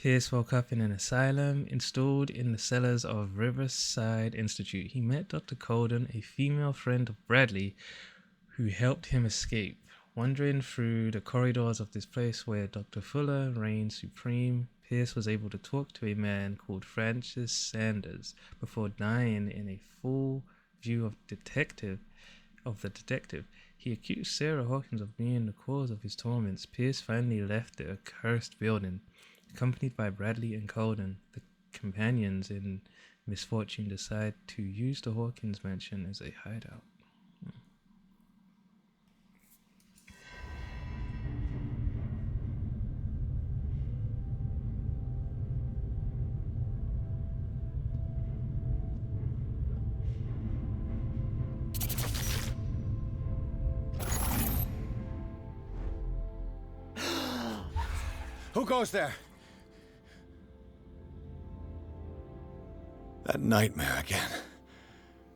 Pierce woke up in an asylum installed in the cellars of Riverside Institute. He met Dr. Colden, a female friend of Bradley, who helped him escape. Wandering through the corridors of this place where Dr. Fuller reigned supreme, Pierce was able to talk to a man called Francis Sanders before dying in a full view of the detective. He accused Sarah Hawkins of being the cause of his torments. Pierce finally left the accursed building. Accompanied by Bradley and Colden, the companions in misfortune decide to use the Hawkins mansion as a hideout. Who goes there? That nightmare again.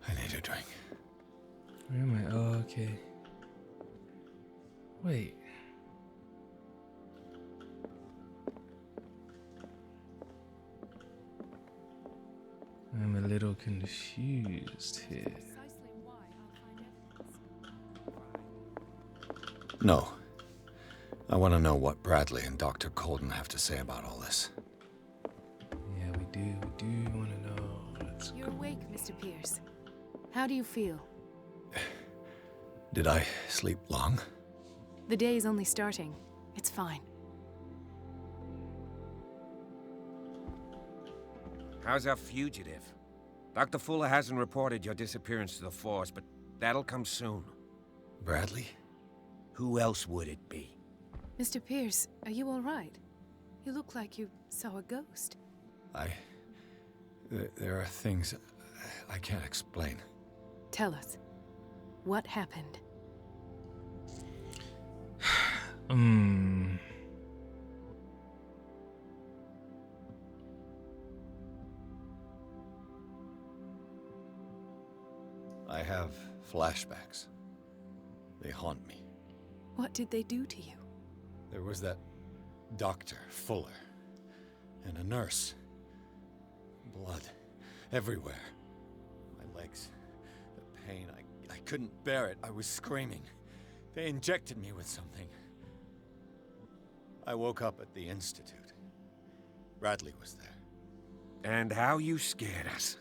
I need a drink. Where am I? Oh, okay. Wait. I'm a little confused here. No. I want to know what Bradley and Dr. Colden have to say about all this. Yeah, we do want to know. You're awake, Mr. Pierce. How do you feel? Did I sleep long? The day is only starting. It's fine. How's our fugitive? Dr. Fuller hasn't reported your disappearance to the force, but that'll come soon. Bradley? Who else would it be? Mr. Pierce, are you all right? You look like you saw a ghost. There are things I can't explain. Tell us. What happened? I have flashbacks. They haunt me. What did they do to you? There was that Dr. Fuller and a nurse. Blood everywhere. My legs, the pain, I couldn't bear it. I was screaming. They injected me with something. I woke up at the Institute. Bradley was there. And how you scared us.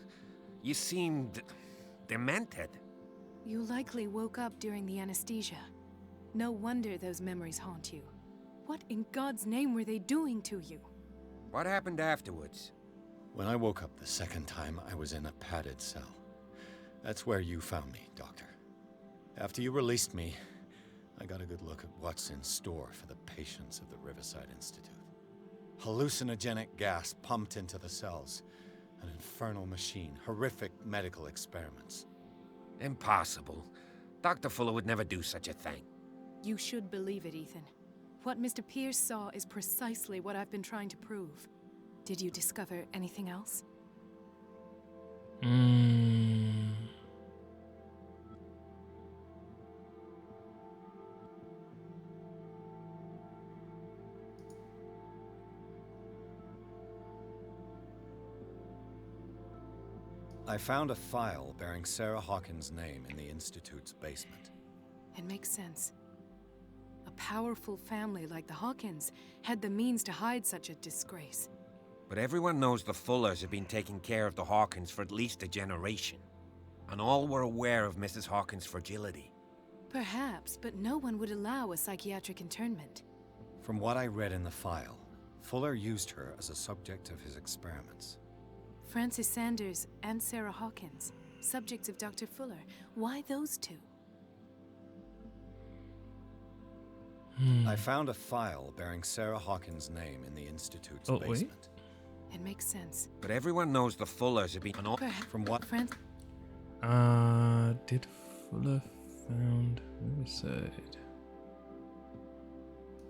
You seemed demented. You likely woke up during the anesthesia. No wonder those memories haunt you. What in God's name were they doing to you? What happened afterwards? When I woke up the second time, I was in a padded cell. That's where you found me, Doctor. After you released me, I got a good look at what's in store for the patients of the Riverside Institute. Hallucinogenic gas pumped into the cells. An infernal machine. Horrific medical experiments. Impossible. Dr. Fuller would never do such a thing. You should believe it, Ethan. What Mr. Pierce saw is precisely what I've been trying to prove. Did you discover anything else? I found a file bearing Sarah Hawkins' name in the Institute's basement. It makes sense. A powerful family like the Hawkins had the means to hide such a disgrace. But everyone knows the Fullers have been taking care of the Hawkins for at least a generation. And all were aware of Mrs. Hawkins' fragility. Perhaps, but no one would allow a psychiatric internment. From what I read in the file, Fuller used her as a subject of his experiments. Francis Sanders and Sarah Hawkins, subjects of Dr. Fuller. Why those two? I found a file bearing Sarah Hawkins' name in the Institute's basement. It makes sense. But everyone knows the Fullers have been... Perhaps From what? Did Fuller found Riverside?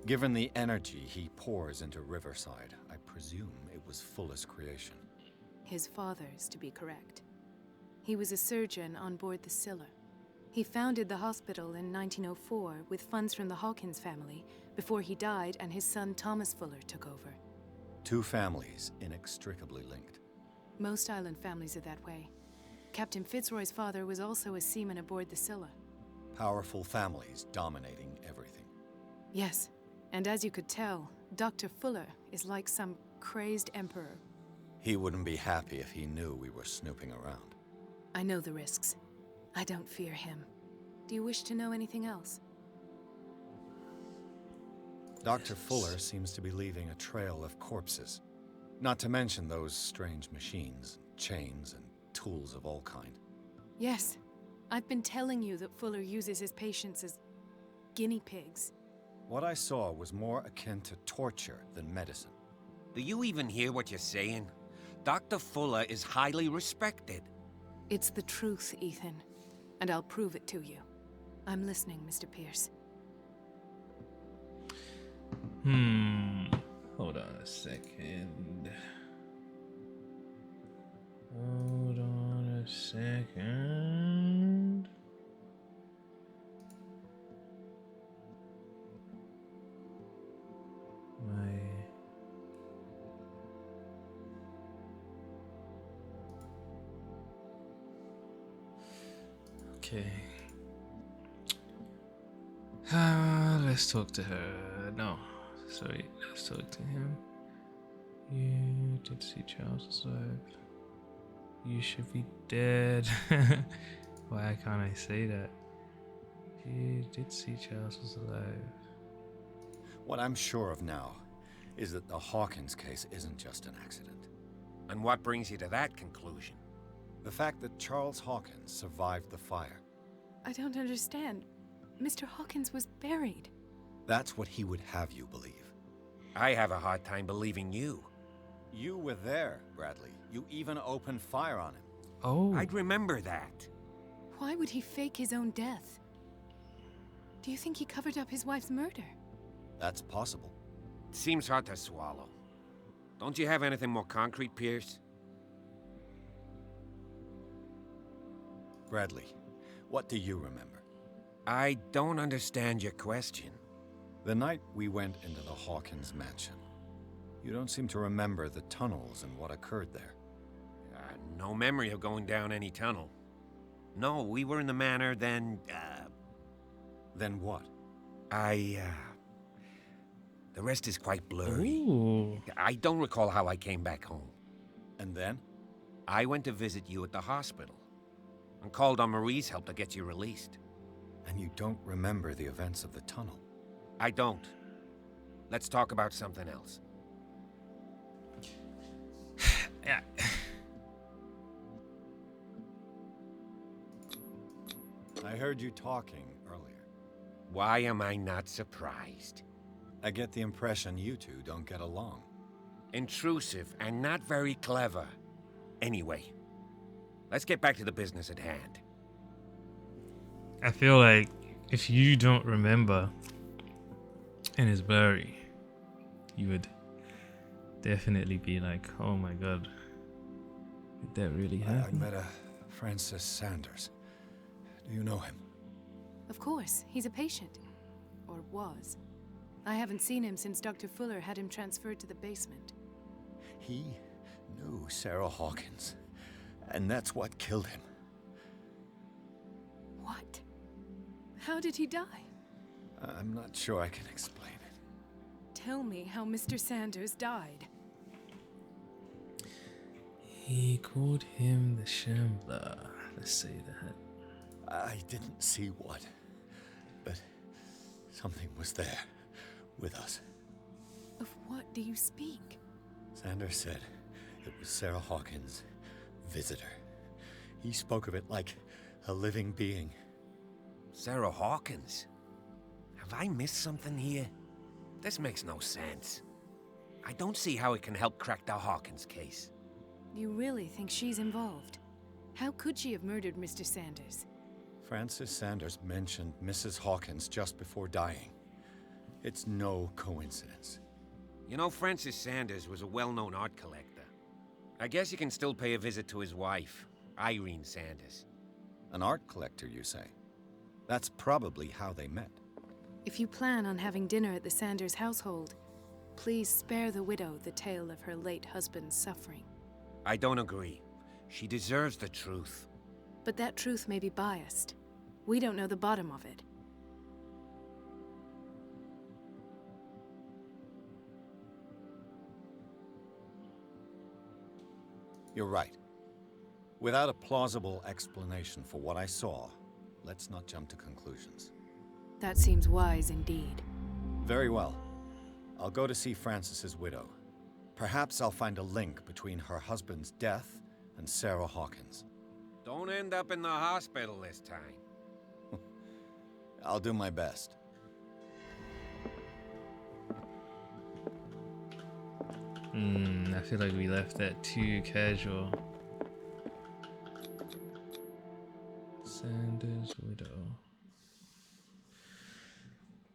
Given the energy he pours into Riverside, I presume it was Fuller's creation. His father's, to be correct. He was a surgeon on board the Scylla. He founded the hospital in 1904 with funds from the Hawkins family before he died and his son Thomas Fuller took over. Two families inextricably linked. Most island families are that way. Captain Fitzroy's father was also a seaman aboard the Scylla. Powerful families dominating everything. Yes, and as you could tell, Dr. Fuller is like some crazed emperor. He wouldn't be happy if he knew we were snooping around. I know the risks. I don't fear him. Do you wish to know anything else? Dr. Fuller seems to be leaving a trail of corpses. Not to mention those strange machines, chains, and tools of all kind. Yes. I've been telling you that Fuller uses his patients as guinea pigs. What I saw was more akin to torture than medicine. Do you even hear what you're saying? Dr. Fuller is highly respected. It's the truth, Ethan. And I'll prove it to you. I'm listening, Mr. Pierce. Hold on a second. Hold on a second. Okay. Let's talk to her. No, sorry. Let's talk to him. You did see Charles alive. You should be dead. Why can't I say that? You did see Charles was alive. What I'm sure of now is that the Hawkins case isn't just an accident. And what brings you to that conclusion? The fact that Charles Hawkins survived the fire. I don't understand. Mr. Hawkins was buried. That's what he would have you believe. I have a hard time believing you. You were there, Bradley. You even opened fire on him. Oh. I'd remember that. Why would he fake his own death? Do you think he covered up his wife's murder? That's possible. It seems hard to swallow. Don't you have anything more concrete, Pierce? Bradley, what do you remember? I don't understand your question. The night we went into the Hawkins mansion. You don't seem to remember the tunnels and what occurred there. No memory of going down any tunnel. No, we were in the manor, then, Then what? The rest is quite blurry. Ooh. I don't recall how I came back home. And then? I went to visit you at the hospital and called on Marie's help to get you released. And you don't remember the events of the tunnel? I don't. Let's talk about something else. Yeah. I heard you talking earlier. Why am I not surprised? I get the impression you two don't get along. Intrusive and not very clever. Anyway, let's get back to the business at hand. I feel like if you don't remember and it's blurry, you would definitely be like, oh my god, did that really I happen? met a Francis Sanders. Do you know him? Of course, he's a patient. Or was. I haven't seen him since Dr. Fuller had him transferred to the basement. He knew Sarah Hawkins, and that's what killed him. What? How did he die? I'm not sure I can explain it. Tell me how Mr. Sanders died. He called him the Shambler. Let's say that. I didn't see what, but something was there with us. Of what do you speak? Sanders said it was Sarah Hawkins' visitor. He spoke of it like a living being. Sarah Hawkins? Have I missed something here? This makes no sense. I don't see how it can help crack the Hawkins case. You really think she's involved? How could she have murdered Mr. Sanders? Francis Sanders mentioned Mrs. Hawkins just before dying. It's no coincidence. You know, Francis Sanders was a well-known art collector. I guess you can still pay a visit to his wife, Irene Sanders. An art collector, you say? That's probably how they met. If you plan on having dinner at the Sanders household, Please spare the widow the tale of her late husband's suffering. I don't agree. She deserves the truth. But that truth may be biased. We don't know the bottom of it. You're right. Without a plausible explanation for what I saw, let's not jump to conclusions. That seems wise indeed. Very well. I'll go to see Francis's widow. Perhaps I'll find a link between her husband's death and Sarah Hawkins. Don't end up in the hospital this time. I'll do my best. I feel like we left that too casual. Sanders' widow.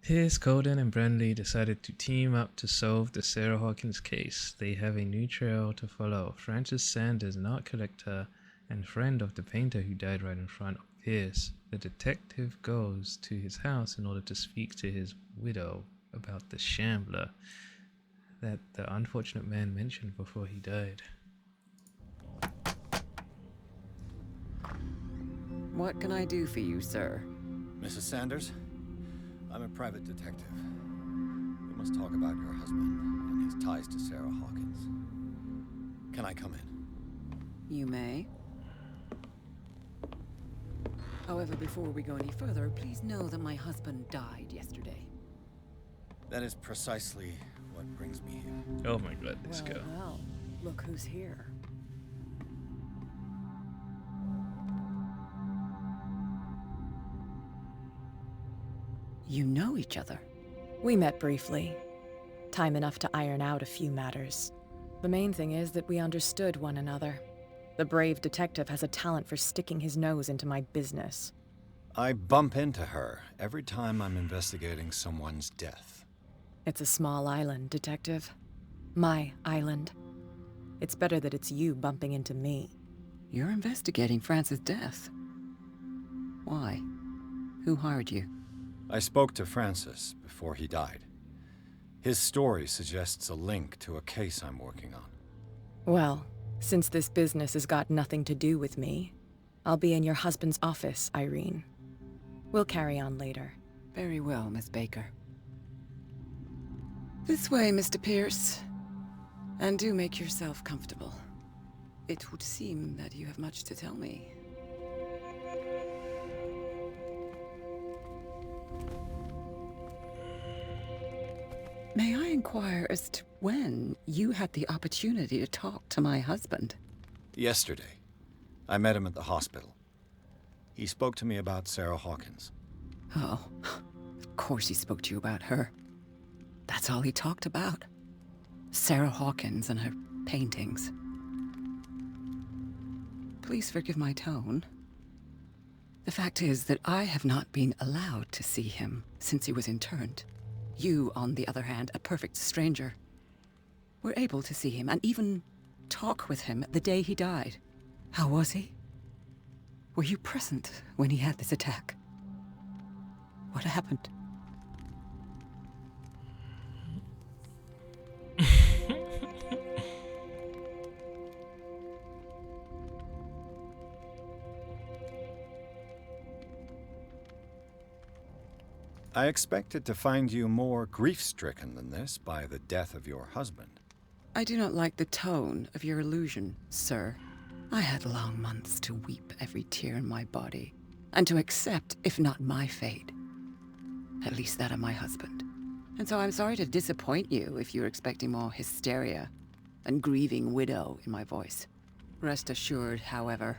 Pierce, Colden, and Brandley decided to team up to solve the Sarah Hawkins case. They have a new trail to follow. Francis Sanders, an art collector and friend of the painter who died right in front of Pierce. The detective goes to his house in order to speak to his widow about the shambler that the unfortunate man mentioned before he died. What can I do for you, sir? Mrs. Sanders, I'm a private detective. We must talk about your husband and his ties to Sarah Hawkins. Can I come in? You may. However, before we go any further, please know that my husband died yesterday. That is precisely what brings me here. Oh my god, this girl. Well, look who's here. You know each other. We met briefly. Time enough to iron out a few matters. The main thing is that we understood one another. The brave detective has a talent for sticking his nose into my business. I bump into her every time I'm investigating someone's death. It's a small island, Detective. My island. It's better that it's you bumping into me. You're investigating Francis' death. Why? Who hired you? I spoke to Francis before he died. His story suggests a link to a case I'm working on. Well, since this business has got nothing to do with me, I'll be in your husband's office, Irene. We'll carry on later. Very well, Miss Baker. This way, Mr. Pierce. And do make yourself comfortable. It would seem that you have much to tell me. May I inquire as to when you had the opportunity to talk to my husband? Yesterday, I met him at the hospital. He spoke to me about Sarah Hawkins. Oh, of course he spoke to you about her. That's all he talked about. Sarah Hawkins and her paintings. Please forgive my tone. The fact is that I have not been allowed to see him since he was interned. You, on the other hand, a perfect stranger, were able to see him and even talk with him the day he died. How was he? Were you present when he had this attack? What happened? I expected to find you more grief-stricken than this by the death of your husband. I do not like the tone of your allusion, sir. I had long months to weep every tear in my body, and to accept, if not my fate, at least that of my husband. And so I'm sorry to disappoint you if you're expecting more hysteria and grieving widow in my voice. Rest assured, however,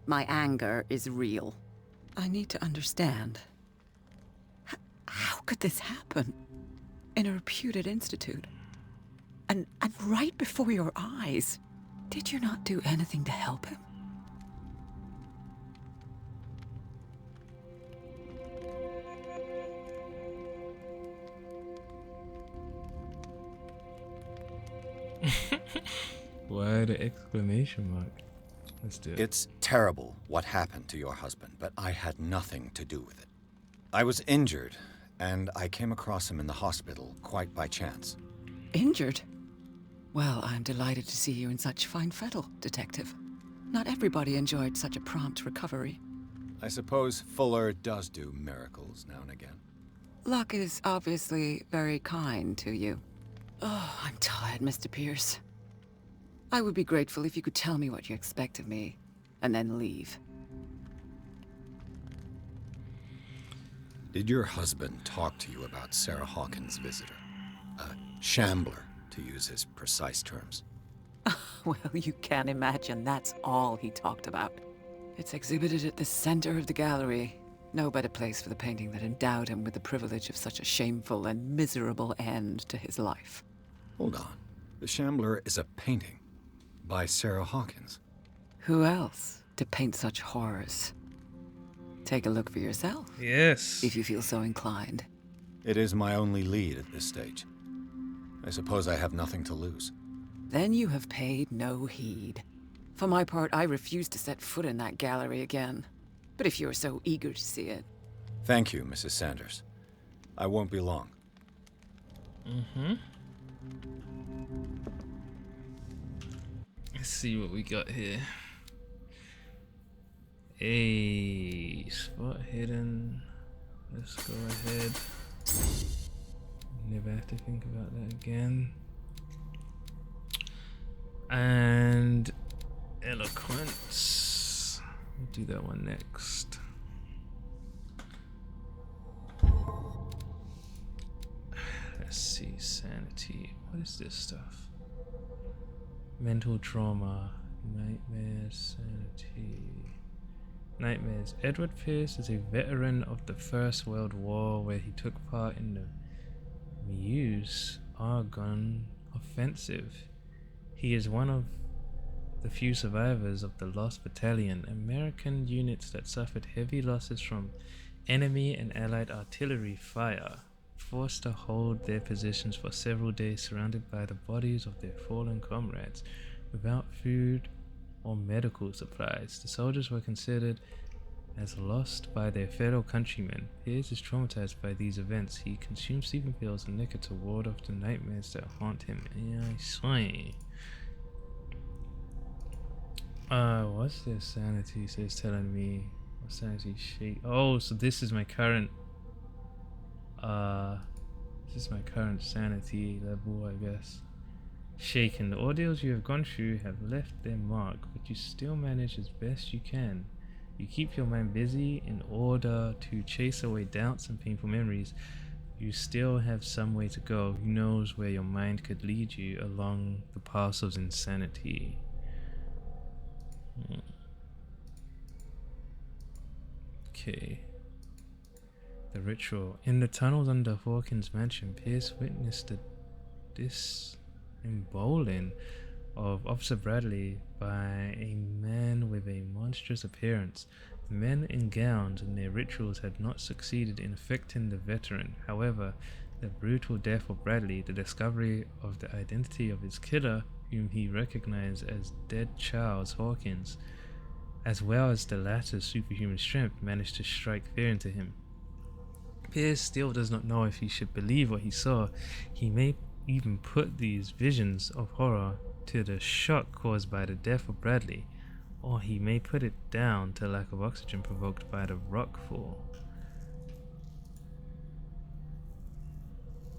my anger is real. I need to understand. How could this happen? In a reputed institute? And right before your eyes? Did you not do anything to help him? Why the exclamation mark? Let's do it. It's terrible what happened to your husband, but I had nothing to do with it. I was injured, and I came across him in the hospital quite by chance. Injured? Well, I'm delighted to see you in such fine fettle, Detective. Not everybody enjoyed such a prompt recovery. I suppose Fuller does do miracles now and again. Luck is obviously very kind to you. Oh, I'm tired, Mr. Pierce. I would be grateful if you could tell me what you expect of me, and then leave. Did your husband talk to you about Sarah Hawkins' visitor? A shambler, to use his precise terms. Well, you can imagine that's all he talked about. It's exhibited at the center of the gallery. No better place for the painting that endowed him with the privilege of such a shameful and miserable end to his life. Hold on. The Shambler is a painting by Sarah Hawkins. Who else to paint such horrors? Take a look for yourself, Yes. if you feel so inclined. It is my only lead at this stage. I suppose I have nothing to lose. Then you have paid no heed. For my part, I refuse to set foot in that gallery again. But if you're so eager to see it... Thank you, Mrs. Sanders. I won't be long. Let's see what we got here. A spot hidden. Let's go ahead. Never have to think about that again. And eloquence. We'll do that one next. Let's see, sanity. What is this stuff? Mental trauma, nightmares, sanity. Nightmares. Edward Pierce is a veteran of the First World War where he took part in the Meuse Argonne offensive. He is one of the few survivors of the Lost Battalion, American units that suffered heavy losses from enemy and allied artillery fire, forced to hold their positions for several days surrounded by the bodies of their fallen comrades. Without food or medical supplies, the soldiers were considered as lost by their fellow countrymen. Pierce is traumatized by these events. He consumes sleeping pills and liquor to ward off the nightmares that haunt him. Yeah, I see. What's this sanity? So it's telling me what sanity shake. Oh, so this is my current sanity level, I guess. Shaken. The ordeals you have gone through have left their mark, but you still manage as best you can. You keep your mind busy in order to chase away doubts and painful memories. You still have some way to go. Who knows where your mind could lead you along the path of insanity. Okay. The ritual. In the tunnels under Hawkins' mansion, Pierce witnessed the disemboweling of Officer Bradley by a man with a monstrous appearance. The men in gowns and their rituals had not succeeded in affecting the veteran. However, the brutal death of Bradley, the discovery of the identity of his killer, whom he recognized as dead Charles Hawkins, as well as the latter's superhuman strength, managed to strike fear into him. Pierce still does not know if he should believe what he saw. He may even put these visions of horror to the shock caused by the death of Bradley, or he may put it down to lack of oxygen provoked by the rockfall.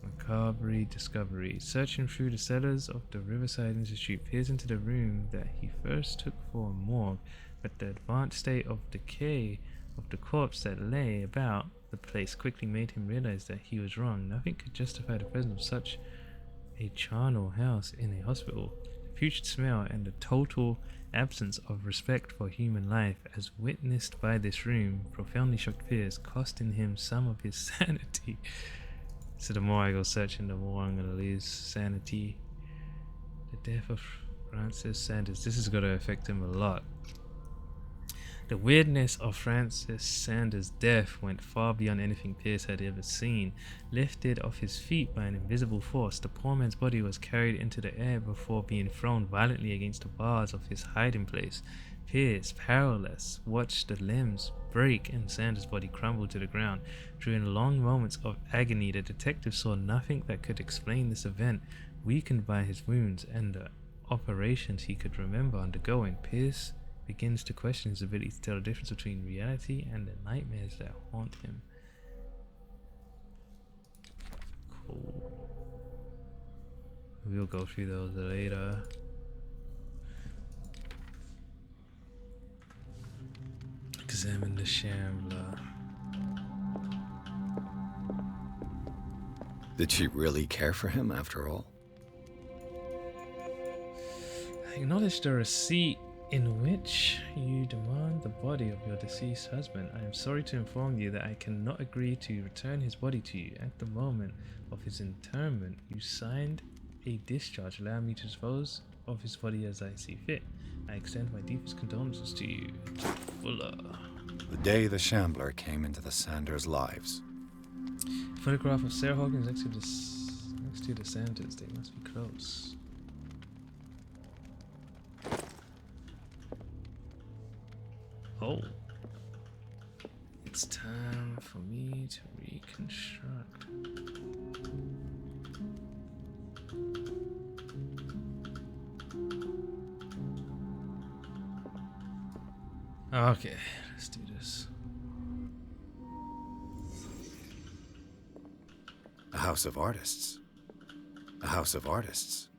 Macabre discovery. Searching through the cellars of the Riverside Institute, peers into the room that he first took for a morgue, but the advanced state of decay of the corpse that lay about the place quickly made him realize that he was wrong. Nothing could justify the presence of such a charnel house in a hospital. The putrid smell and the total absence of respect for human life, as witnessed by this room, profoundly shocked Pierce, costing him some of his sanity. So the more I go searching, the more I'm gonna lose sanity. The death of Francis Sanders. This is gonna affect him a lot. The weirdness of Francis Sanders' death went far beyond anything Pierce had ever seen. Lifted off his feet by an invisible force, the poor man's body was carried into the air before being thrown violently against the bars of his hiding place. Pierce, powerless, watched the limbs break and Sanders' body crumble to the ground. During long moments of agony, the detective saw nothing that could explain this event, Weakened by his wounds and the operations he could remember undergoing, Pierce begins to question his ability to tell the difference between reality and the nightmares that haunt him. Cool. We'll go through those later. Examine the Shambler. Did she really care for him after all? Acknowledge the receipt in which you demand the body of your deceased husband. I am sorry to inform you that I cannot agree to return his body to you. At the moment of his interment, you signed a discharge allowing me to dispose of his body as I see fit. I extend my deepest condolences to you. Fuller. The day the Shambler came into the Sanders' lives. Photograph of Sarah Hawkins next to the Sanders. They must be close. Oh. It's time for me to reconstruct. Okay, let's do this. A house of artists. A house of artists.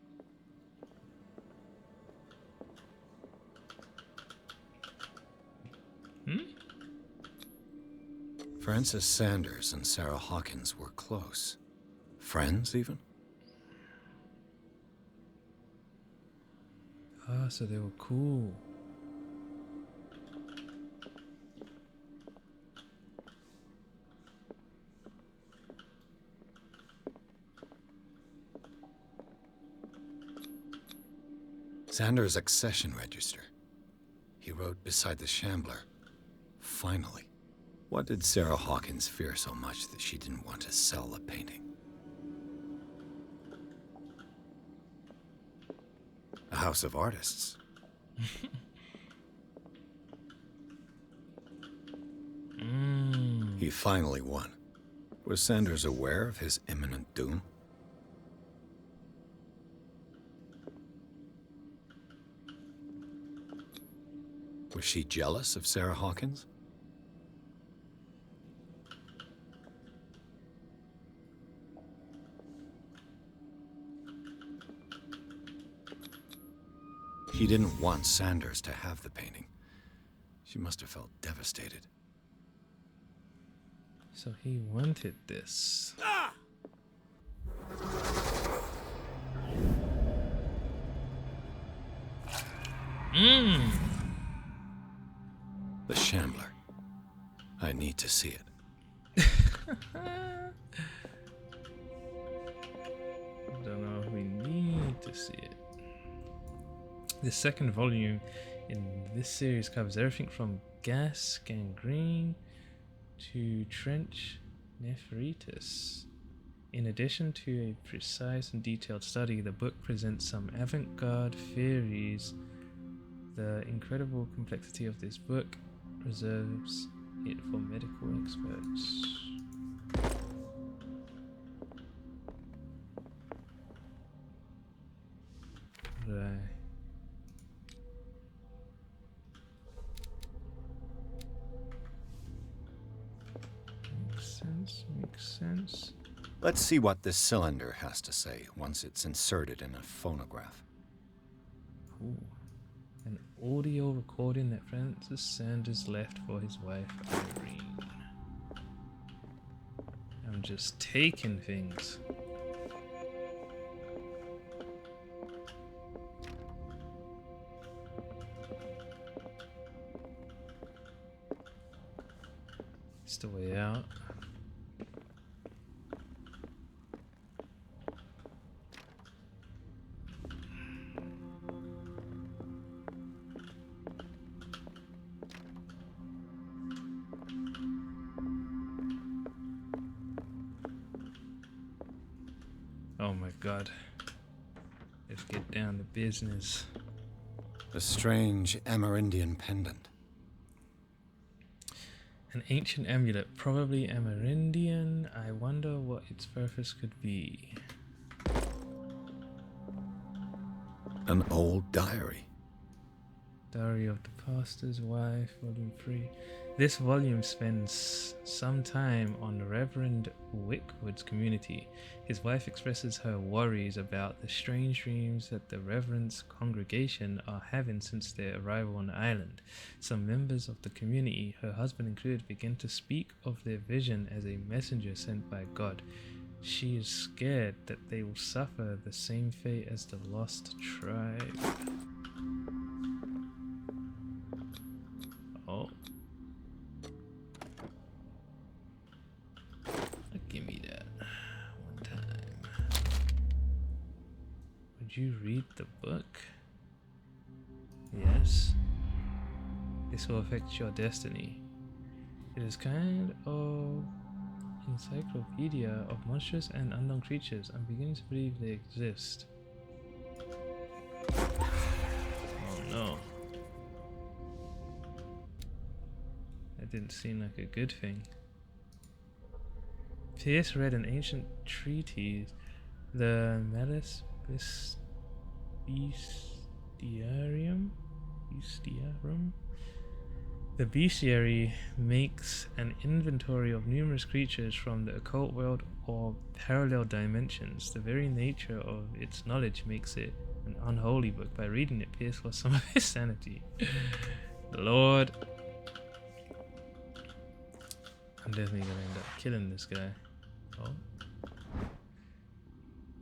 Francis Sanders and Sarah Hawkins were close. Friends, even? Ah, so they were cool. Sanders' accession register. He wrote beside the Shambler, "Finally." What did Sarah Hawkins fear so much that she didn't want to sell the painting? A house of artists. He finally won. Was Sanders aware of his imminent doom? Was she jealous of Sarah Hawkins? He didn't want Sanders to have the painting. She must have felt devastated. So he wanted this. The Shambler. I need to see it. Don't know if we need to see it. The second volume in this series covers everything from gas gangrene to trench nephritis. In addition to a precise and detailed study, the book presents some avant-garde theories. The incredible complexity of this book reserves it for medical experts. Right. Makes sense. Let's see what this cylinder has to say once it's inserted in a phonograph. Ooh. An audio recording that Francis Sanders left for his wife, Irene. I'm just taking things. It's the way out. Oh my god. Let's get down to business. A strange Amerindian pendant. An ancient amulet, probably Amerindian. I wonder what its purpose could be. An old diary. Diary of the Pastor's Wife, Volume 3. This volume spends some time on Reverend Wickwood's community. His wife expresses her worries about the strange dreams that the Reverend's congregation are having since their arrival on the island. Some members of the community, her husband included, begin to speak of their vision as a messenger sent by God. She is scared that they will suffer the same fate as the lost tribe. Oh. Give me that one time. Would you read the book? Yes. This will affect your destiny. It is kind of encyclopedia of monstrous and unknown creatures. I'm beginning to believe they exist. Oh no. That didn't seem like a good thing. Pierce read an ancient treatise, the Malus Bestiarum. The bestiary makes an inventory of numerous creatures from the occult world or parallel dimensions. The very nature of its knowledge makes it an unholy book. By reading it, Pierce lost some of his sanity. The Lord. I'm definitely gonna end up killing this guy. Oh.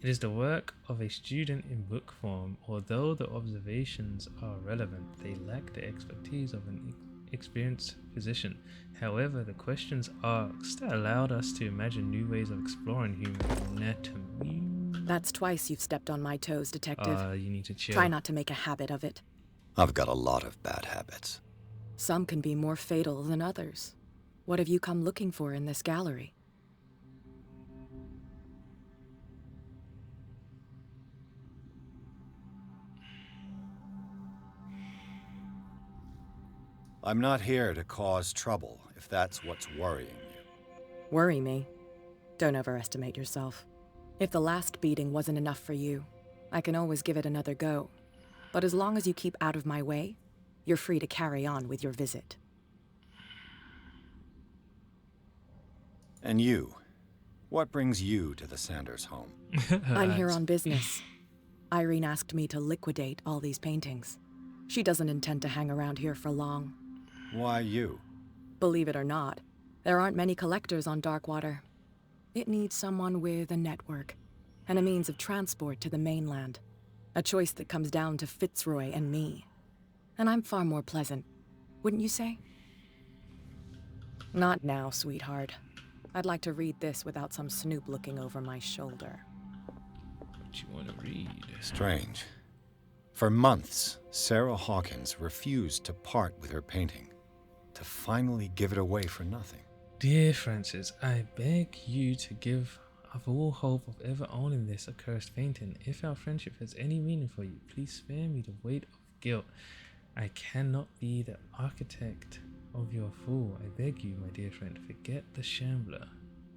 It is the work of a student in book form. Although the observations are relevant, they lack the expertise of an experienced physician. However, the questions asked allowed us to imagine new ways of exploring human anatomy. That's twice you've stepped on my toes, Detective. You need to chill. Try not to make a habit of it. I've got a lot of bad habits. Some can be more fatal than others. What have you come looking for in this gallery? I'm not here to cause trouble, if that's what's worrying you. Worry me? Don't overestimate yourself. If the last beating wasn't enough for you, I can always give it another go. But as long as you keep out of my way, you're free to carry on with your visit. And you? What brings you to the Sanders home? I'm here on business. Irene asked me to liquidate all these paintings. She doesn't intend to hang around here for long. Why you? Believe it or not, there aren't many collectors on Darkwater. It needs someone with a network and a means of transport to the mainland. A choice that comes down to Fitzroy and me. And I'm far more pleasant, wouldn't you say? Not now, sweetheart. I'd like to read this without some snoop looking over my shoulder. What you want to read? Strange. For months, Sarah Hawkins refused to part with her painting, to finally give it away for nothing. Dear Francis, I beg you to give up all hope of ever owning this accursed painting. If our friendship has any meaning for you, please spare me the weight of guilt. I cannot be the architect of your fool. I beg you, my dear friend, forget the shambler.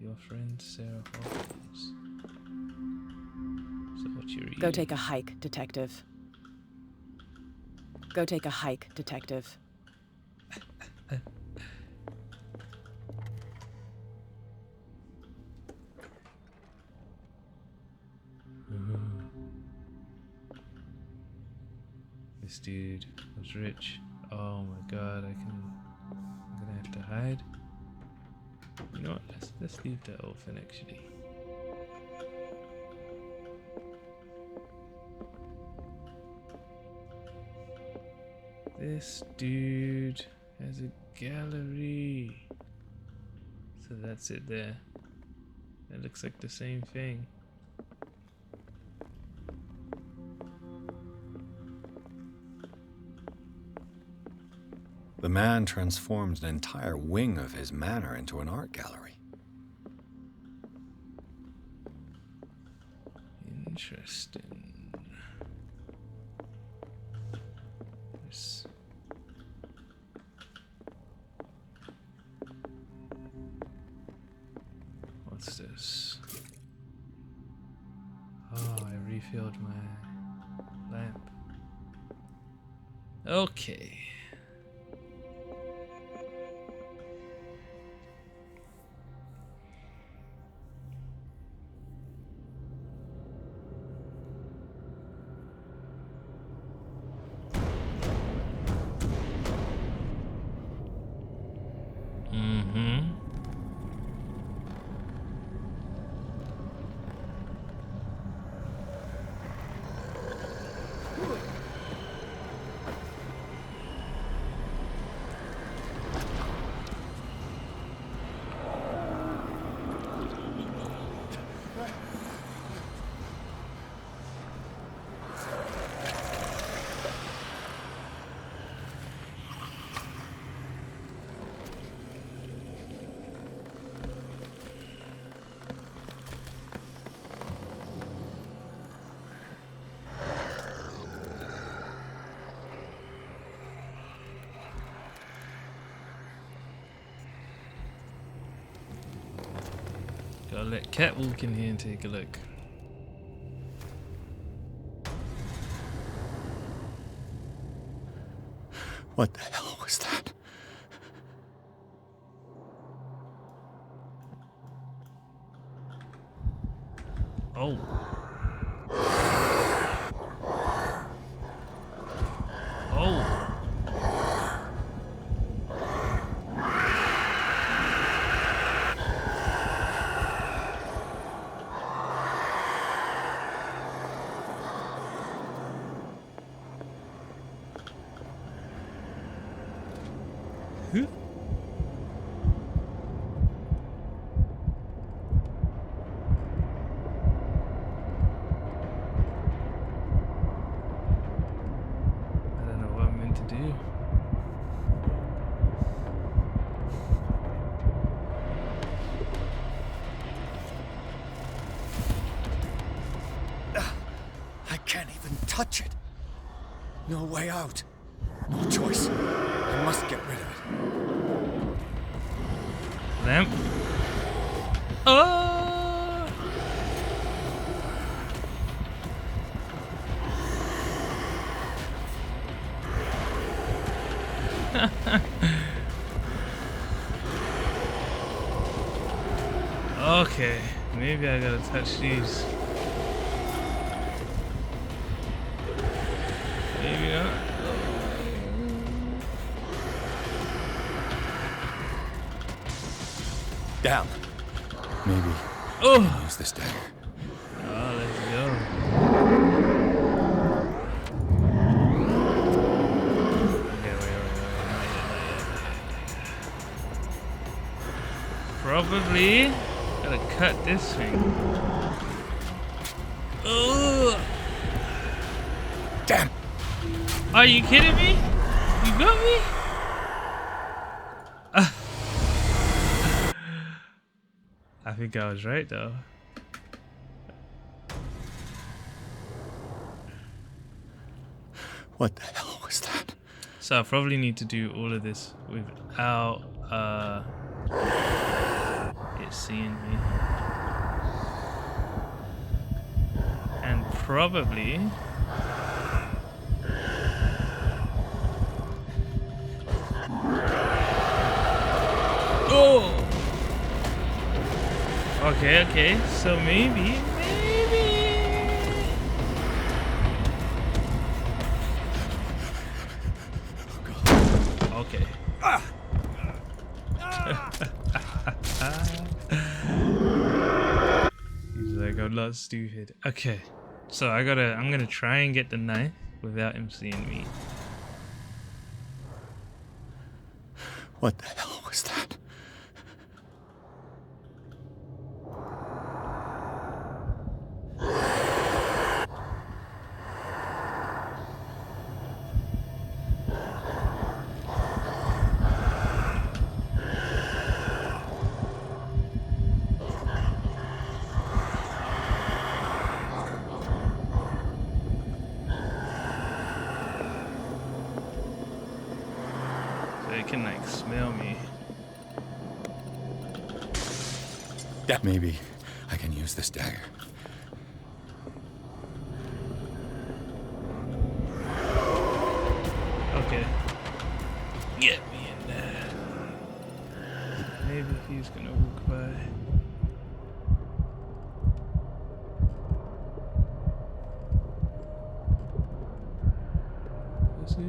Your friend Sarah Hawkins. So what you read? Go take a hike, Detective. Go take a hike, Detective. This dude was rich. Oh my god, I'm gonna have to hide. You know what? Let's leave that open actually. This dude has a gallery. So that's it there. That looks like the same thing. The man transformed an entire wing of his manor into an art gallery. Interesting. What's this? Oh, I refilled my lamp. Okay. Mm-hmm. Gotta let Cat walk in here and take a look. What the hell was that? Oh. Oh. Huh? I don't know what I'm meant to do. I can't even touch it. No way out. No choice. I must get rid of it. Lamp. Oh! Okay, maybe I gotta touch these. Maybe not. Down. Maybe Oh! use this dagger. Oh, let's go. Okay, wait. Not yet. Probably gotta cut this thing. Oh! Damn. Are you kidding me? You got me? I think I was right though. What the hell was that? So I probably need to do all of this without it seeing me. And probably oh! Okay, so maybe. Okay. He's like, I'm not stupid. Okay. So I'm gonna try and get the knife without him seeing me. What the hell was that? So it can like smell me. Maybe I can use this dagger. Okay. Get me in there. Maybe he's gonna walk by. Is he?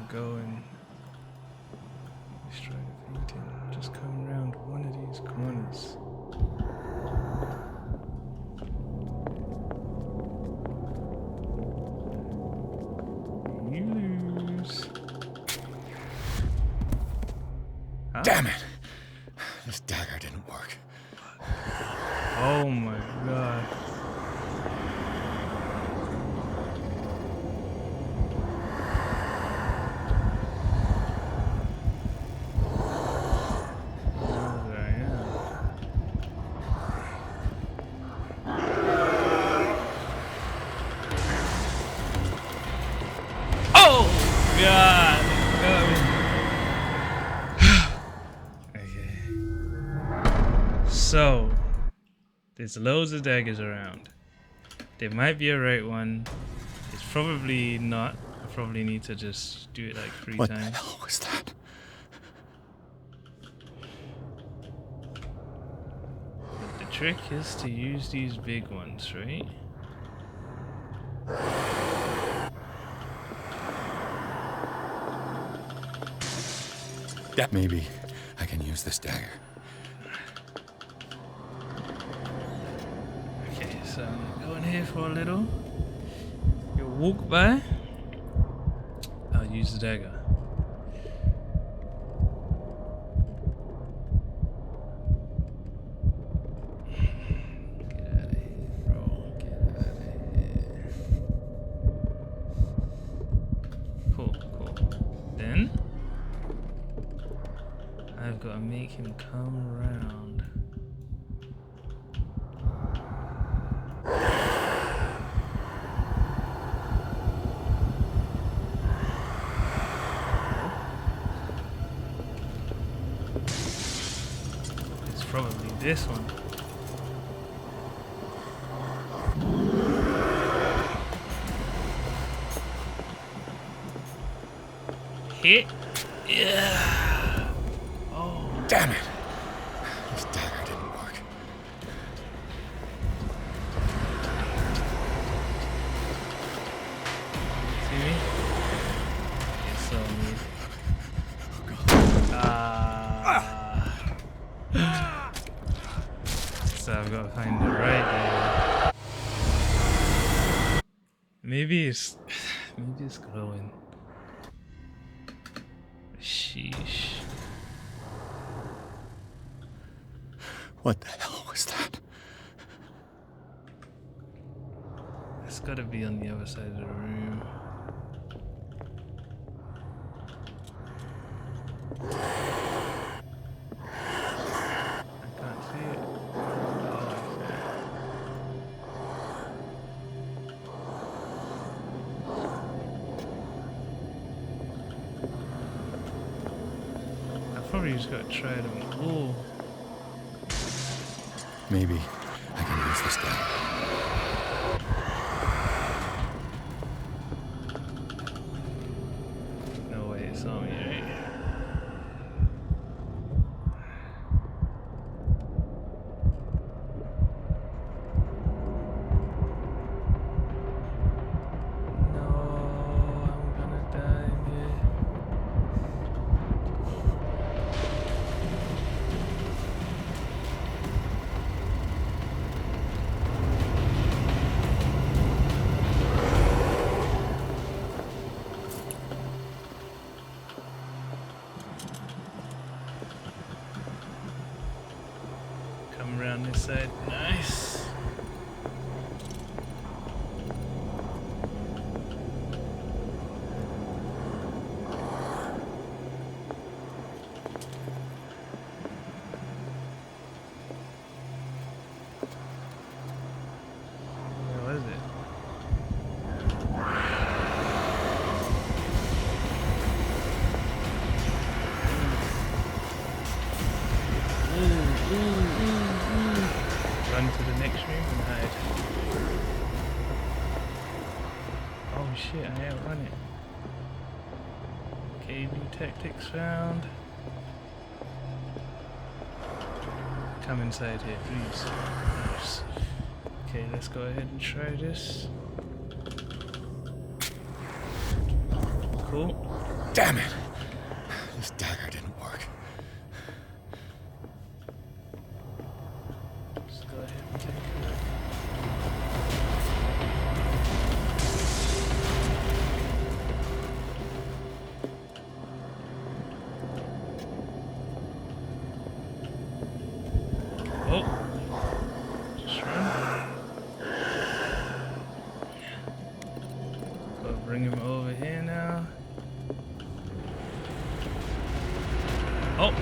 Go and destroy the painting. Just come around one of these corners. You lose. Huh? Damn it! This dagger didn't work. Oh my god. God. Okay. So, there's loads of daggers around. There might be a right one. It's probably not. I probably need to just do it like 3 What times. the hell was that? The trick is to use these big ones, right? Maybe I can use this dagger. Okay, so I'm going here for a little. You walk by. I'll use the dagger. Get out of here, bro. Get out of here. Cool, cool. Then I've got to make him come around. It's probably this one. Hit. Yeah. Oh. Damn it! This dagger didn't work. See me? You saw me. So I've got to find the right dagger. Maybe it's glowing. Sheesh. What the hell was that? It's gotta be on the other side of the room. I can't see it. Oh, I see it. I probably just gotta try them all. Maybe I can use this dagger. No way, it saw me, right? No, I'm gonna die here. Come around this side. Nice. Where was it? Okay, new tactics found. Come inside here, please. Nice. Okay, let's go ahead and try this. Cool. Damn it! This dagger didn't work. Let's go ahead and take it. Oh, just run. Go bring him over here now. Oh.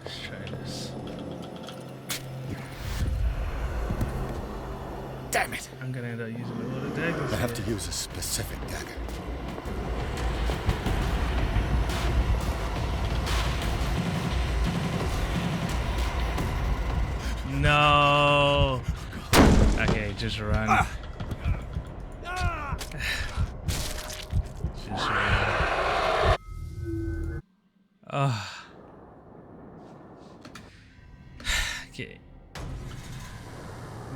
Let's try this. Damn it! I'm gonna end up using a lot of daggers. I have to here. use a specific dagger. No. Okay, just run. Just run. Oh. Okay.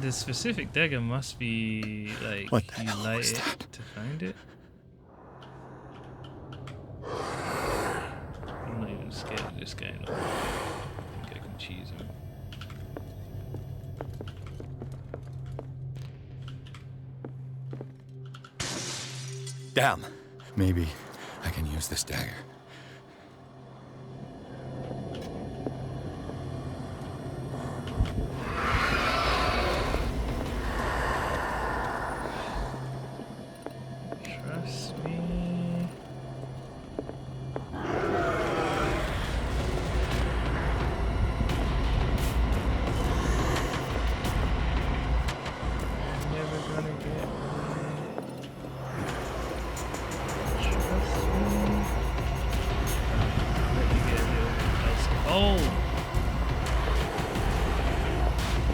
The specific dagger must be like What the you hell light was it that? to find it. I'm not even scared of this guy. No. I think I can cheese him. Damn. Maybe I can use this dagger. Trust me. Never gonna get me. Trust me. Let me get a little bit else. Oh!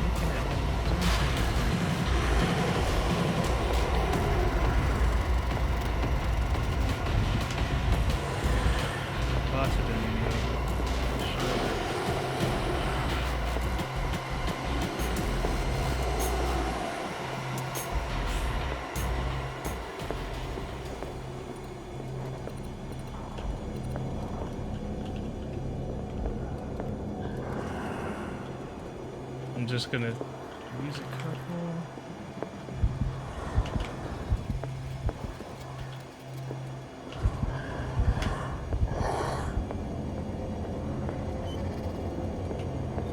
Looking at him doing something. Faster than me. Sure. I'm just gonna use a couple.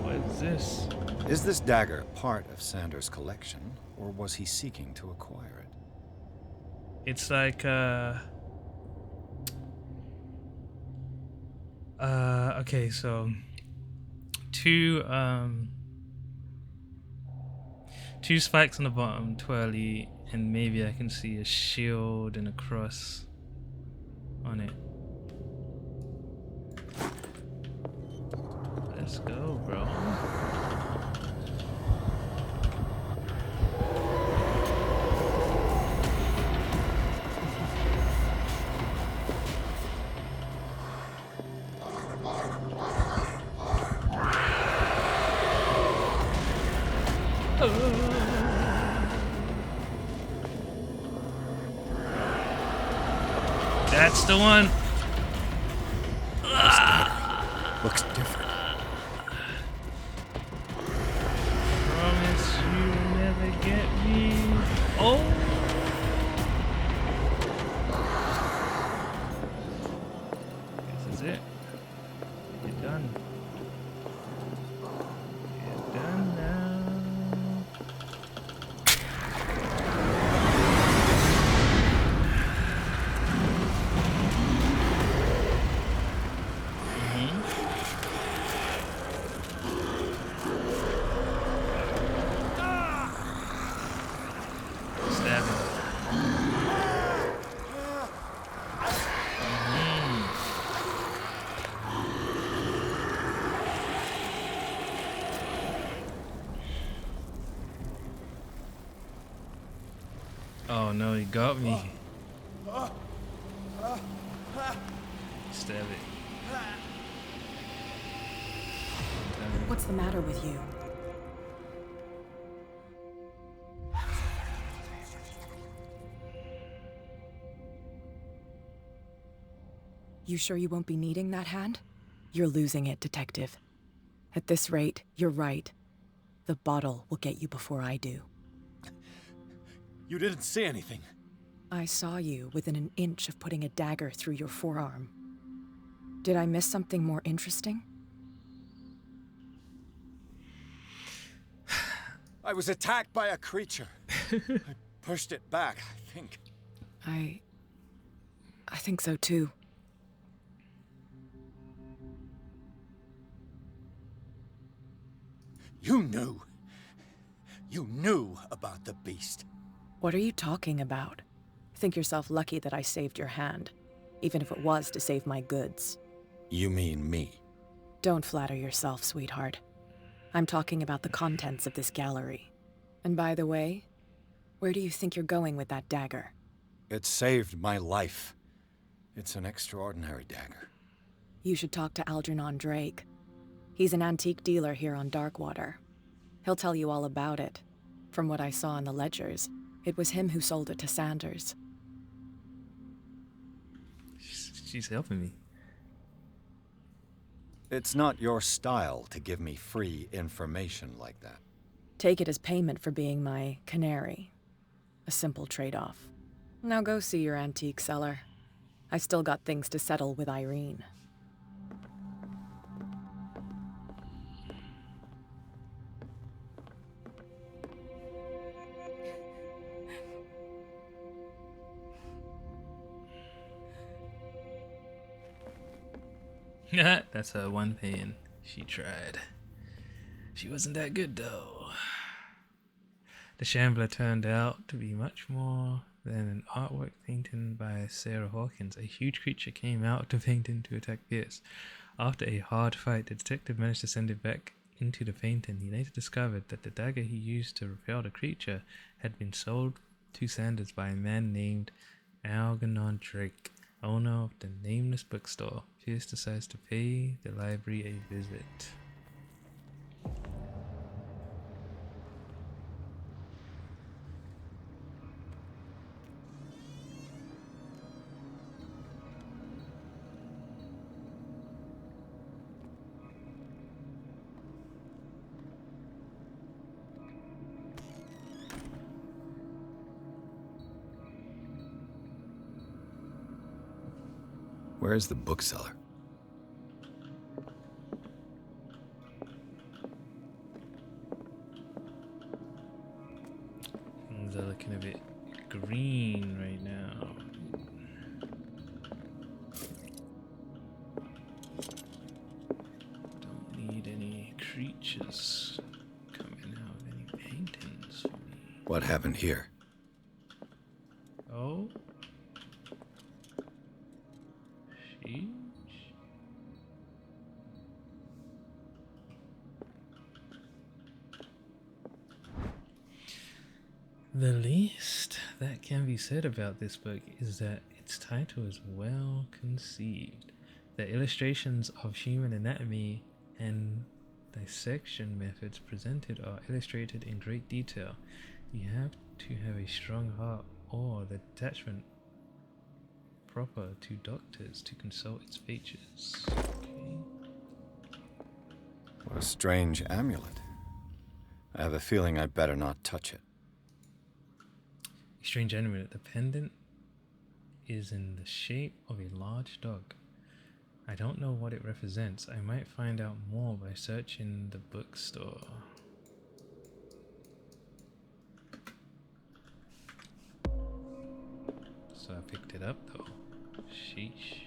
What is this? Is this dagger part of Sanders' collection, or was he seeking to acquire it? It's like okay, so two spikes on the bottom, twirly, and maybe I can see a shield and a cross on it. Let's go, bro. That's the one. Looks different. Promise you'll never get me. Oh. This is it. You're done. You're done now. Oh no, he got me. Stab it. What's the matter with you? You sure you won't be needing that hand? You're losing it, Detective. At this rate, you're right. The bottle will get you before I do. You didn't see anything. I saw you within an inch of putting a dagger through your forearm. Did I miss something more interesting? I was attacked by a creature. I pushed it back, I think. I think so too. You knew. You knew about the beast. What are you talking about? Think yourself lucky that I saved your hand, even if it was to save my goods. You mean me? Don't flatter yourself, sweetheart. I'm talking about the contents of this gallery. And by the way, where do you think you're going with that dagger? It saved my life. It's an extraordinary dagger. You should talk to Algernon Drake. He's an antique dealer here on Darkwater. He'll tell you all about it. From what I saw in the ledgers, it was him who sold it to Sanders. She's helping me. It's not your style to give me free information like that. Take it as payment for being my canary. A simple trade-off. Now go see your antique seller. I still got things to settle with Irene. That's her one pain. She tried. She wasn't that good though. The Shambler turned out to be much more than an artwork painting by Sarah Hawkins. A huge creature came out of the painting to attack Pierce. After a hard fight, the detective managed to send it back into the painting. He later discovered that the dagger he used to repel the creature had been sold to Sanders by a man named Algernon Drake, owner of the nameless bookstore. Pierce decides to pay the library a visit. Where's the bookseller? Things are looking a bit green right now. Don't need any creatures coming out of any paintings for me. What happened here? Oh? Sheesh. The least that can be said about this book is that its title is well conceived. The illustrations of human anatomy and dissection methods presented are illustrated in great detail. You have to have a strong heart or the detachment proper to doctors to consult its features. Okay. What a strange amulet. I have a feeling I'd better not touch it. A strange amulet. The pendant is in the shape of a large dog. I don't know what it represents. I might find out more by searching the bookstore. So I picked it up though. Sheesh.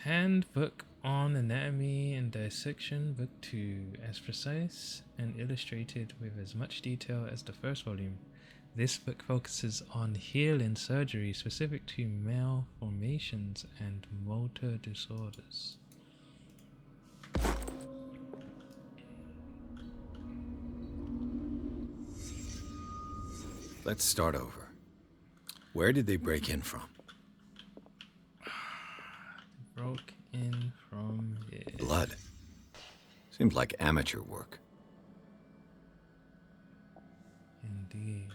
Handbook on Anatomy and Dissection, Book 2, as precise and illustrated with as much detail as the first volume. This book focuses on healing surgery specific to malformations and motor disorders. Let's start over. Where did they break in from? Broke in from here. Blood. Seems like amateur work. Indeed.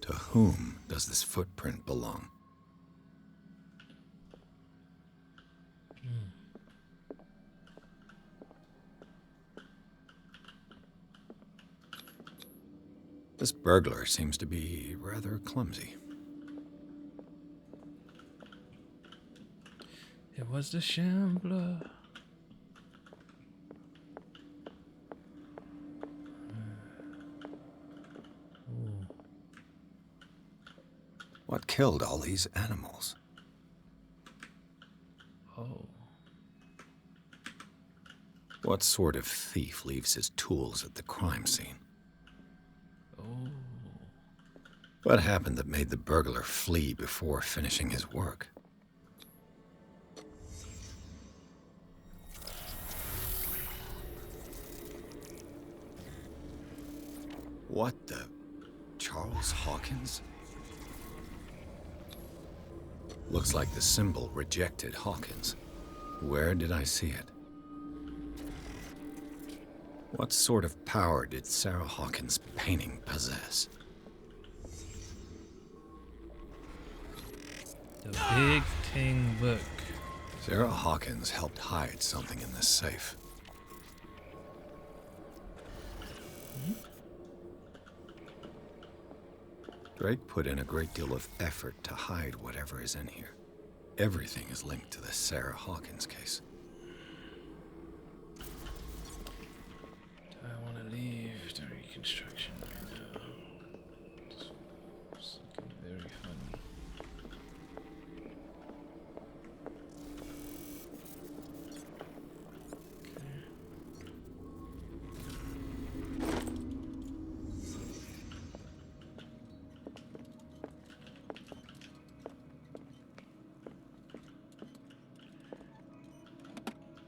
To whom does this footprint belong? This burglar seems to be rather clumsy. It was the Shambler. Ooh. What killed all these animals? Oh. What sort of thief leaves his tools at the crime scene? Oh. What happened that made the burglar flee before finishing his work? What the... Charles Hawkins? Looks like the symbol rejected Hawkins. Where did I see it? What sort of power did Sarah Hawkins' painting possess? The Big Ting Book. Sarah Hawkins helped hide something in this safe. Drake put in a great deal of effort to hide whatever is in here. Everything is linked to the Sarah Hawkins case. I want to leave the reconstruction right now. It's looking very funny.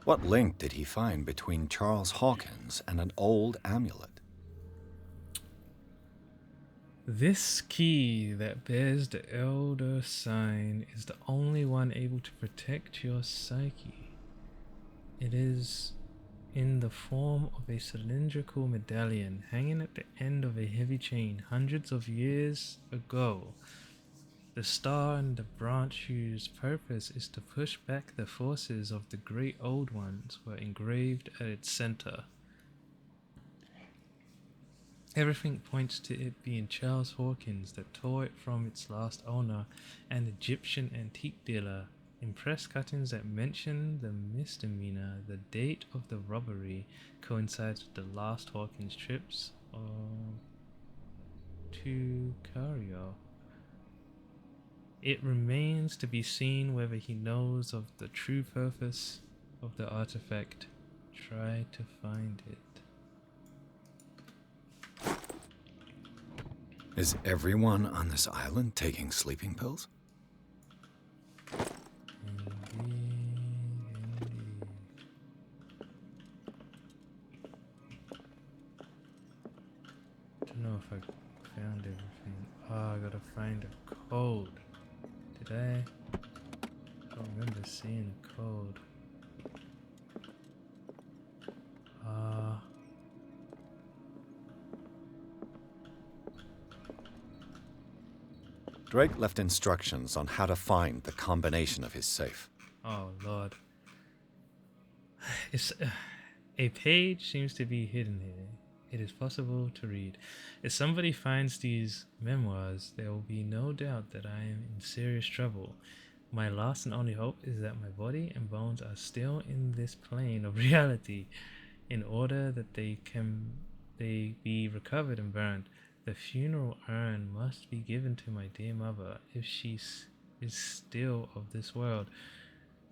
What link did he find between Charles Hawkins and an old amulet? This key that bears the Elder Sign is the only one able to protect your psyche. It is in the form of a cylindrical medallion hanging at the end of a heavy chain hundreds of years ago. The star and the branch whose purpose is to push back the forces of the great old ones were engraved at its center. Everything points to it being Charles Hawkins that tore it from its last owner, an Egyptian antique dealer. In press cuttings that mention the misdemeanor, the date of the robbery coincides with the last Hawkins trips to Cario. It remains to be seen whether he knows of the true purpose of the artifact. Try to find it. Is everyone on this island taking sleeping pills? Indeed. Don't know if I found everything. Oh, I gotta find a code. Did I? I don't remember seeing a code. Drake left instructions on how to find the combination of his safe. Oh Lord. It's a page seems to be hidden here. It is possible to read. If somebody finds these memoirs, there will be no doubt that I am in serious trouble. My last and only hope is that my body and bones are still in this plane of reality, in order that they be recovered and burned. The funeral urn must be given to my dear mother, if she is still of this world.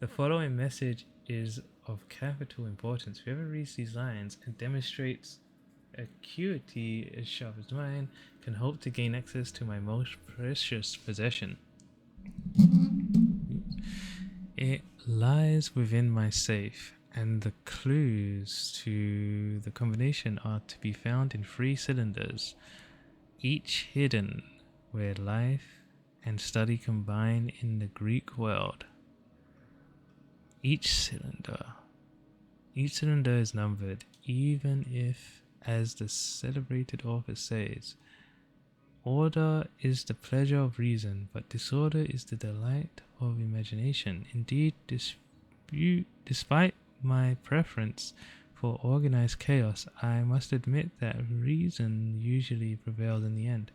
The following message is of capital importance. Whoever reads these lines and demonstrates acuity as sharp as mine, can hope to gain access to my most precious possession. It lies within my safe, and the clues to the combination are to be found in 3 cylinders, each hidden where life and study combine in the Greek world. Each cylinder is numbered, even if, as the celebrated author says, order is the pleasure of reason, but disorder is the delight of imagination. Indeed, despite my preference for organized chaos, I must admit that reason usually prevails in the end.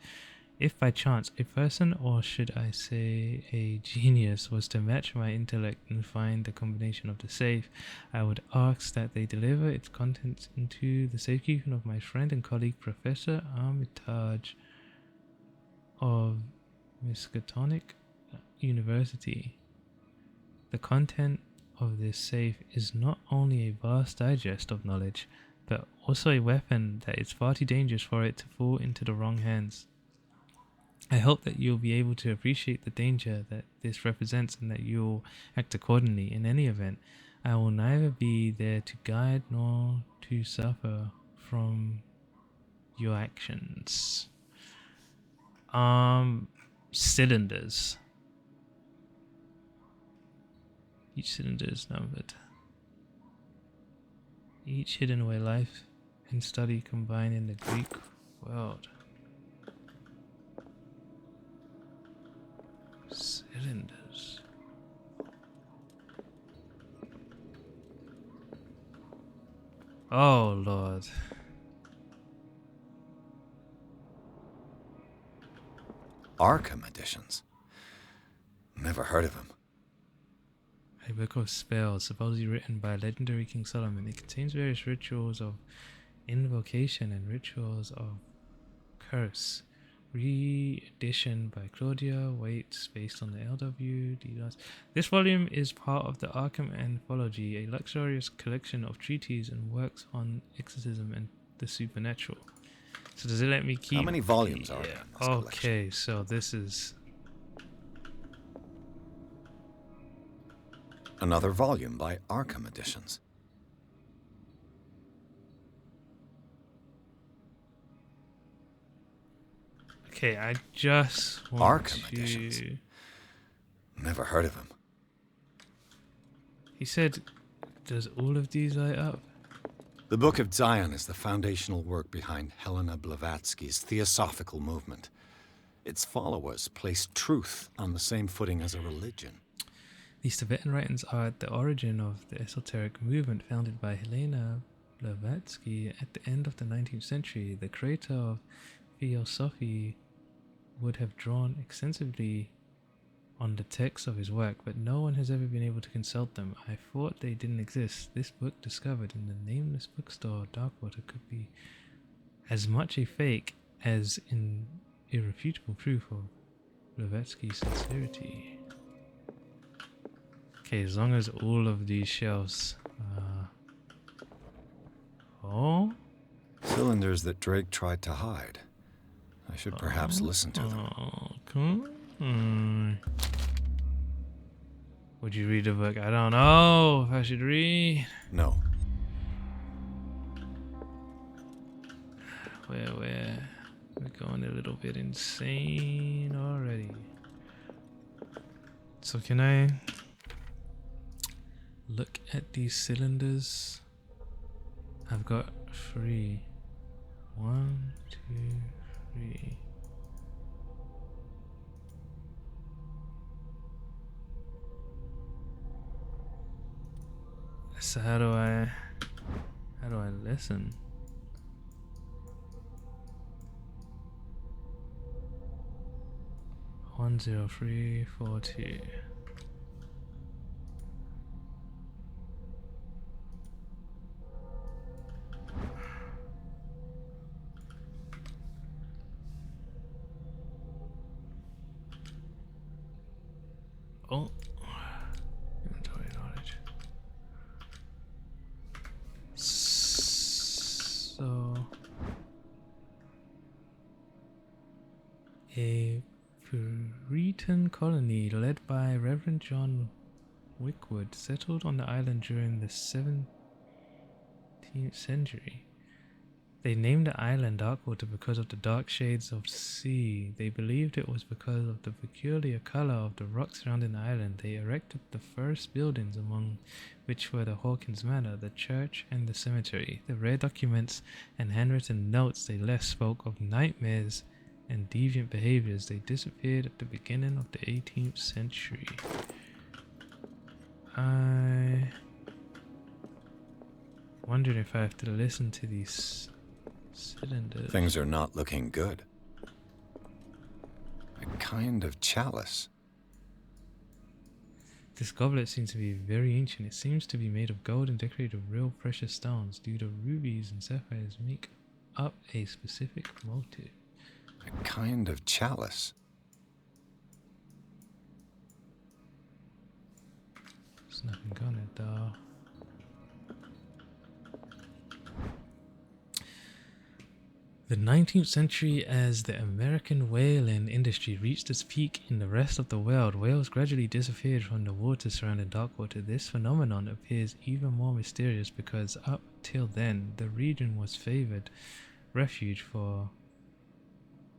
If by chance a person, or should I say a genius, was to match my intellect and find the combination of the safe, I would ask that they deliver its contents into the safekeeping of my friend and colleague Professor Armitage of Miskatonic University. The content of this safe is not only a vast digest of knowledge, but also a weapon that is far too dangerous for it to fall into the wrong hands. I hope that you'll be able to appreciate the danger that this represents and that you'll act accordingly. In any event, I will neither be there to guide nor to suffer from your actions. Cylinders. Each cylinder is numbered. Each hidden where life and study combine in the Greek world. Cylinders. Oh, Lord. Arkham editions. Never heard of them. A book of spells, supposedly written by legendary King Solomon. It contains various rituals of invocation and rituals of curse. Re-edition by Claudia Waits, based on the LW. This volume is part of the Arkham Anthology, a luxurious collection of treatises and works on exorcism and the supernatural. So does it let me keep... How many volumes are there in this collection? Okay, so this is... Another volume by Arkham Editions. Okay, I just want Arkham to... Editions. Never heard of them. He said, does all of these light up? The Book of Zion is the foundational work behind Helena Blavatsky's Theosophical movement. Its followers place truth on the same footing as a religion. These Tibetan writings are at the origin of the esoteric movement founded by Helena Blavatsky at the end of the 19th century. The creator of Theosophy would have drawn extensively on the text of his work, but no one has ever been able to consult them. I thought they didn't exist. This book, discovered in the nameless bookstore Darkwater, could be as much a fake as an irrefutable proof of Blavatsky's sincerity. Okay, as long as all of these shelves... Oh? Cylinders that Drake tried to hide. I should perhaps listen to them. Oh, come on. Would you read the book? I don't know if I should read. No. We're going a little bit insane already. So can I look at these cylinders? I've got 3. 1, 2, 3. So how do I listen? One 0 3 4 2. Oh, inventory knowledge. So a Puritan colony led by Reverend John Wickwood settled on the island during the 17th century. They named the island Darkwater because of the dark shades of sea. They believed it was because of the peculiar color of the rocks surrounding the island. They erected the first buildings, among which were the Hawkins Manor, the church, and the cemetery. The rare documents and handwritten notes they left spoke of nightmares and deviant behaviors. They disappeared at the beginning of the 18th century. I wondered if I have to listen to these cylinders. Things are not looking good. A kind of chalice. This goblet seems to be very ancient. It seems to be made of gold and decorated with real precious stones. Do the rubies and sapphires make up a specific motive? A kind of chalice. There's nothing on it though. The 19th century, as the American whaling industry reached its peak in the rest of the world, whales gradually disappeared from the waters surrounding Darkwater. This phenomenon appears even more mysterious because up till then, the region was favored refuge for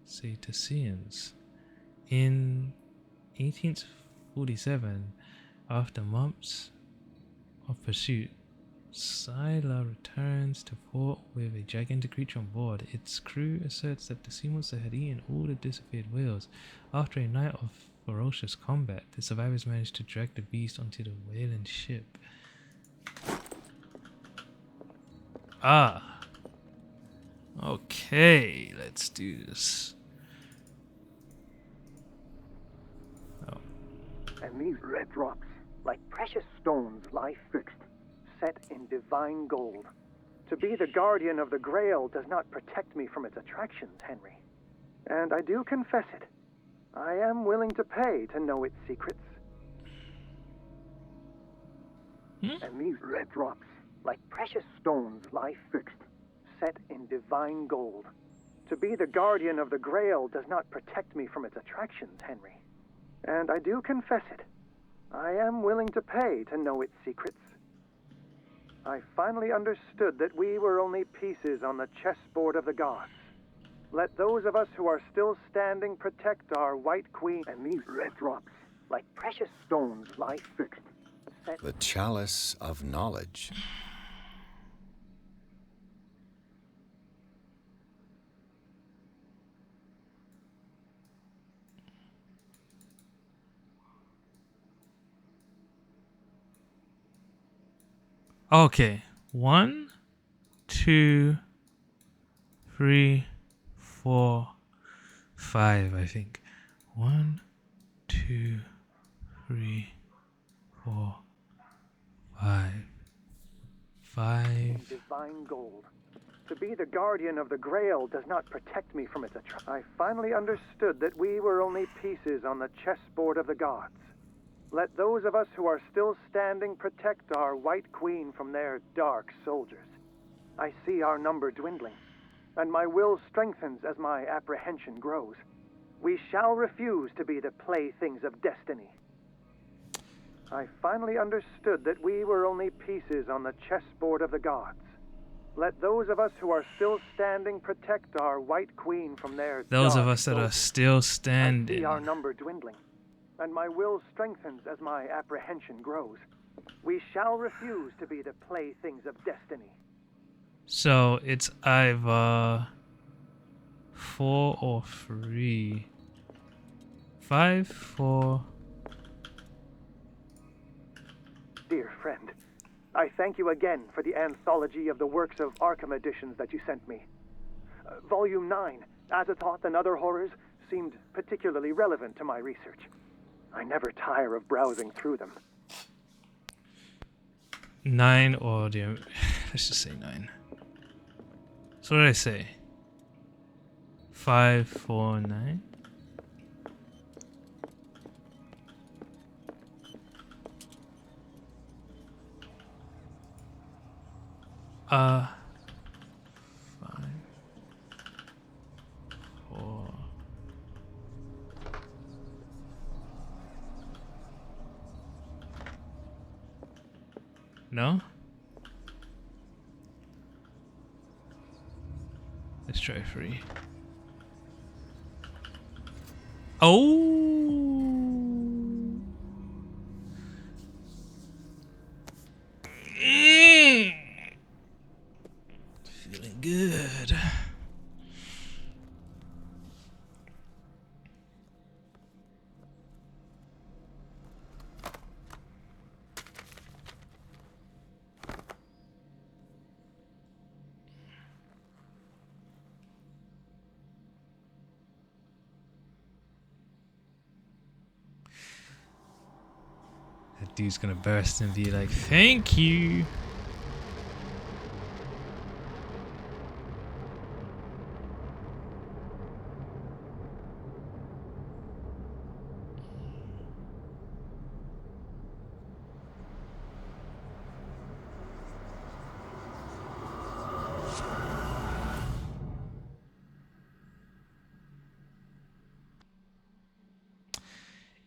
cetaceans. In 1847, after months of pursuit, Scylla returns to port with a gigantic creature on board. Its crew asserts that the sea monster had eaten all the disappeared whales. After a night of ferocious combat, the survivors managed to drag the beast onto the whaling ship. Ah. Okay, let's do this. Oh. And these red drops, like precious stones, lie fixed, set in divine gold. To be the guardian of the Grail does not protect me from its attractions, Henry. And I do confess it. I am willing to pay to know its secrets. And these red drops, like precious stones, lie fixed, set in divine gold. To be the guardian of the Grail does not protect me from its attractions, Henry. And I do confess it. I am willing to pay to know its secrets. I finally understood that we were only pieces on the chessboard of the gods. Let those of us who are still standing protect our White Queen. And these red drops, like precious stones, lie fixed. The chalice of knowledge. Okay, 1, 2, 3, 4, 5, I think. 1, 2, 3, 4, 5. 5. Divine gold. To be the guardian of the Grail does not protect me from its attraction. I finally understood that we were only pieces on the chessboard of the gods. Let those of us who are still standing protect our White Queen from their dark soldiers. I see our number dwindling, and my will strengthens as my apprehension grows. We shall refuse to be the playthings of destiny. I finally understood that we were only pieces on the chessboard of the gods. Let those of us who are still standing protect our White Queen from their Those dark of us that are soldiers. still I standing. see our number dwindling, and my will strengthens as my apprehension grows. We shall refuse to be the playthings of destiny. So it's either 4 or 3. 5, 4. Dear friend, I thank you again for the anthology of the works of Arkham editions that you sent me. Volume 9, Azathoth and Other Horrors, seemed particularly relevant to my research. I never tire of browsing through them. 9 or the... Let's just say 9. So what did I say? 5, 4, 9? Uh... 5, 4, No? Let's try 3. Oh! Feeling good. That dude's gonna burst and be like, thank you.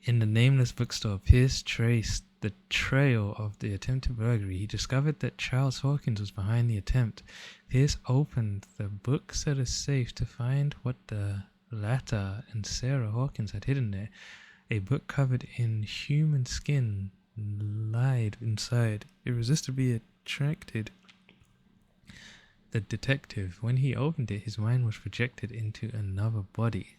In the nameless bookstore, Pierce traced the trail of the attempted burglary. He discovered that Charles Hawkins was behind the attempt. Pierce opened the bookseller's safe to find what the latter and Sarah Hawkins had hidden there. A book covered in human skin lied inside. Irresistibly attracted the detective. When he opened it, his mind was projected into another body.